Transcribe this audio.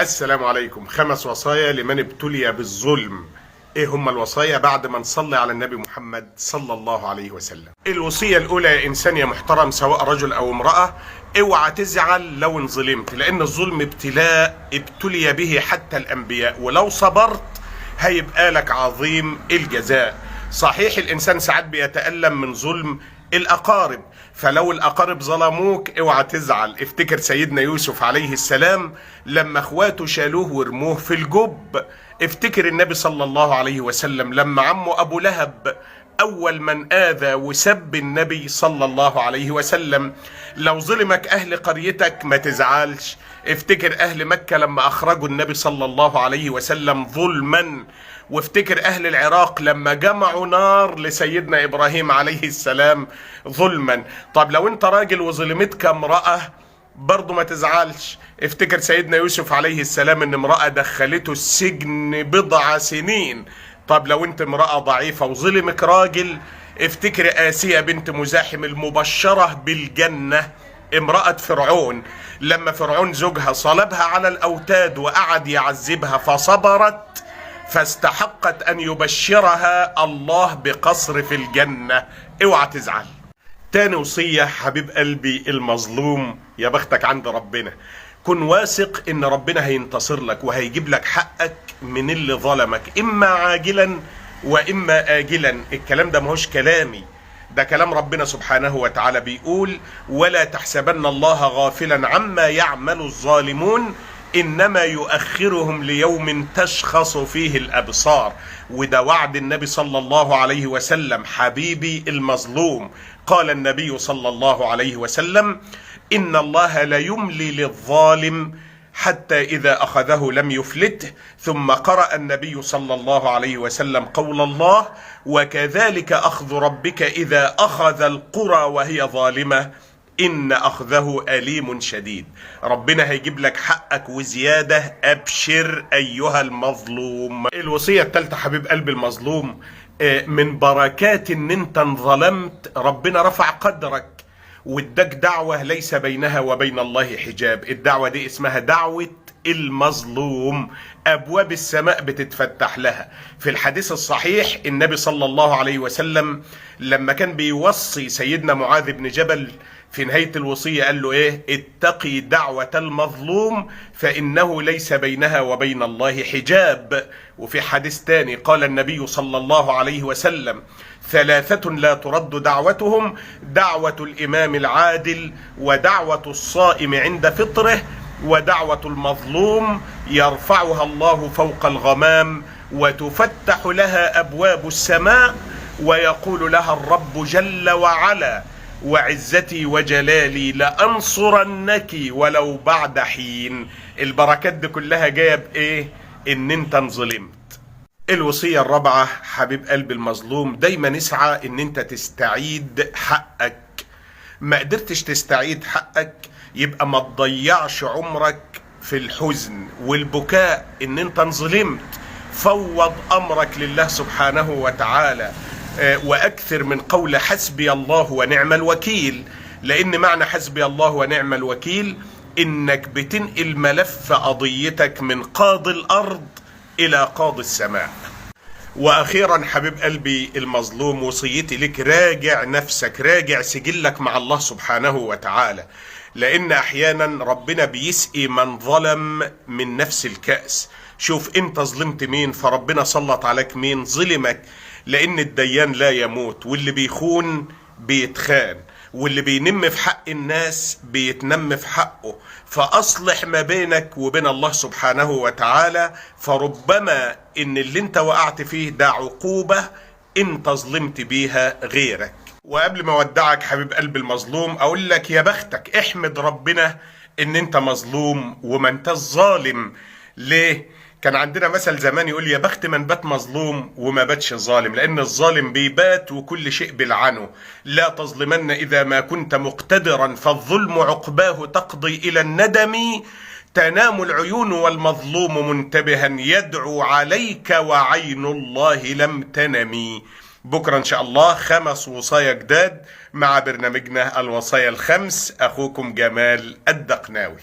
السلام عليكم. 5 وصايا لمن ابتلي بالظلم. ايه هم الوصايا بعد ما نصلي على النبي محمد صلى الله عليه وسلم؟ الوصية الاولى يا انسان يا محترم سواء رجل او امرأة، اوعى تزعل لو انظلمت، لان الظلم ابتلاء ابتلي به حتى الانبياء، ولو صبرت هيبقى لك عظيم الجزاء. صحيح الانسان ساعات بيتألم من ظلم الاقارب، فلو الاقارب ظلموك اوعى تزعل. افتكر سيدنا يوسف عليه السلام لما اخواته شالوه ورموه في الجب. افتكر النبي صلى الله عليه وسلم لما عمه ابو لهب اول من اذى وسب النبي صلى الله عليه وسلم. لو ظلمك اهل قريتك ما تزعلش. افتكر اهل مكة لما اخرجوا النبي صلى الله عليه وسلم ظلما، وافتكر اهل العراق لما جمعوا نار لسيدنا ابراهيم عليه السلام ظلما. طب لو انت راجل وظلمتك امرأة برضه ما تزعلش. افتكر سيدنا يوسف عليه السلام ان امرأة دخلته السجن بضع سنين. طب لو انت امرأة ضعيفة وظلمك راجل، افتكر آسيا بنت مزاحم المبشرة بالجنة، امرأة فرعون لما فرعون زوجها صلبها على الأوتاد وقعد يعذبها فصبرت فاستحقت أن يبشرها الله بقصر في الجنة. اوعى تزعل. تاني وصية حبيب قلبي المظلوم، يا بختك عند ربنا. كن واثق ان ربنا هينتصر لك وهيجيب لك حقك من اللي ظلمك، اما عاجلا واما آجلا. الكلام ده ماهوش كلامي، ده كلام ربنا سبحانه وتعالى بيقول: ولا تحسبن الله غافلا عما يعمل الظالمون انما يؤخرهم ليوم تشخص فيه الابصار. وده وعد النبي صلى الله عليه وسلم حبيبي المظلوم. قال النبي صلى الله عليه وسلم: ان الله لا يملي للظالم حتى اذا اخذه لم يفلته. ثم قرأ النبي صلى الله عليه وسلم قول الله: وكذلك اخذ ربك اذا اخذ القرى وهي ظالمة إن أخذه أليم شديد. ربنا هيجيب لك حقك وزيادة، أبشر أيها المظلوم. الوصية الثالثة حبيب قلب المظلوم، من بركات إن أنت انظلمت ربنا رفع قدرك واداك دعوة ليس بينها وبين الله حجاب. الدعوة دي اسمها دعوة المظلوم، أبواب السماء بتتفتح لها. في الحديث الصحيح النبي صلى الله عليه وسلم لما كان بيوصي سيدنا معاذ بن جبل في نهاية الوصية قال له ايه؟ اتقي دعوة المظلوم فإنه ليس بينها وبين الله حجاب. وفي حديث تاني قال النبي صلى الله عليه وسلم: 3 لا ترد دعوتهم: دعوة الإمام العادل، ودعوة الصائم عند فطره، ودعوة المظلوم يرفعها الله فوق الغمام وتفتح لها أبواب السماء ويقول لها الرب جل وعلا: وعزتي وجلالي لأنصرنك ولو بعد حين. البركات دي كلها جايه بايه؟ ان انت انظلمت. الوصية الرابعة حبيب قلب المظلوم، دايما اسعى ان انت تستعيد حقك. ما قدرتش تستعيد حقك يبقى ما تضيعش عمرك في الحزن والبكاء ان انت انظلمت. فوض امرك لله سبحانه وتعالى، واكثر من قول حسبي الله ونعم الوكيل، لان معنى حسبي الله ونعم الوكيل انك بتنقل ملف قضيتك من قاضي الارض الى قاضي السماء. واخيرا حبيب قلبي المظلوم، وصيتي لك راجع نفسك، راجع سجلك مع الله سبحانه وتعالى، لان احيانا ربنا بيسقي من ظلم من نفس الكأس. شوف انت ظلمت مين فربنا سلط عليك مين ظلمك، لان الديان لا يموت، واللي بيخون بيتخان، واللي بينم في حق الناس بيتنم في حقه. فاصلح ما بينك وبين الله سبحانه وتعالى، فربما ان اللي انت وقعت فيه ده عقوبة انت ظلمت بيها غيرك. وقبل ما اودعك حبيب قلب المظلوم اقول لك يا بختك، احمد ربنا ان انت مظلوم وما انت الظالم. ليه؟ كان عندنا مثل زمان يقول: يا بخت من بات مظلوم وما باتش ظالم، لان الظالم بيبات وكل شيء بلعنه. لا تظلمن اذا ما كنت مقتدرا فالظلم عقباه تقضي الى الندم. تنام العيون والمظلوم منتبها يدعو عليك وعين الله لم تنم. بكرة ان شاء الله 5 وصايا جداد مع برنامجنا الوصايا ال5. اخوكم جمال الدقناوي.